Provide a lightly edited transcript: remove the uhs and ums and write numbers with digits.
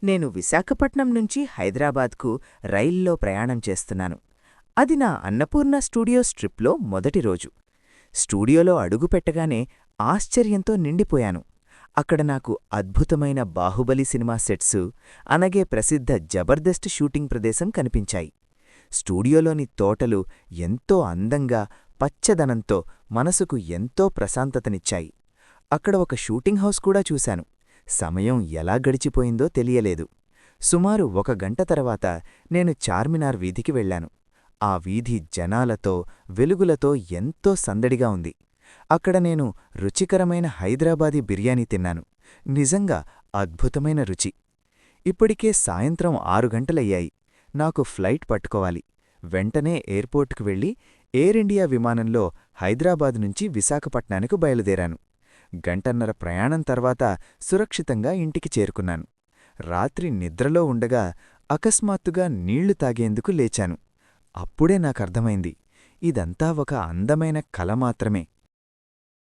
నేను విశాఖపట్నం నుంచి హైదరాబాద్కు రైల్లో ప్రయాణం చేస్తున్నాను. అది నా అన్నపూర్ణ స్టూడియోస్ ట్రిప్లో మొదటి రోజు. స్టూడియోలో అడుగుపెట్టగానే ఆశ్చర్యంతో నిండిపోయాను. అక్కడ నాకు అద్భుతమైన బాహుబలి సినిమా సెట్సు, అలాగే ప్రసిద్ధ జబర్దస్త్ షూటింగ్ ప్రదేశం కనిపించాయి. స్టూడియోలోని తోటలు ఎంతో అందంగా, పచ్చదనంతో మనసుకు ఎంతో ప్రశాంతతనిచ్చాయి. అక్కడ ఒక షూటింగ్ హౌస్ కూడా చూశాను. సమయం ఎలా గడిచిపోయిందో తెలియలేదు. సుమారు 1 గంట తర్వాత నేను చార్మినార్ వీధికి వెళ్లాను. ఆ వీధి జనాలతో, వెలుగులతో ఎంతో సందడిగా ఉంది. అక్కడ నేను రుచికరమైన హైదరాబాదీ బిర్యానీ తిన్నాను. నిజంగా అద్భుతమైన రుచి. ఇప్పటికే సాయంత్రం 6 గంటలయ్యాయి. నాకు ఫ్లైట్ పట్టుకోవాలి. వెంటనే ఎయిర్పోర్టుకు వెళ్లి ఎయిర్ ఇండియా విమానంలో హైదరాబాద్ నుంచి విశాఖపట్నానికి బయలుదేరాను. గంటన్నర ప్రయాణం తర్వాత సురక్షితంగా ఇంటికి చేరుకున్నాను. రాత్రి నిద్రలో ఉండగా అకస్మాత్తుగా నీళ్లు తాగేందుకు లేచాను. అప్పుడే నాకర్థమైంది, ఇదంతా ఒక అందమైన కల మాత్రమే.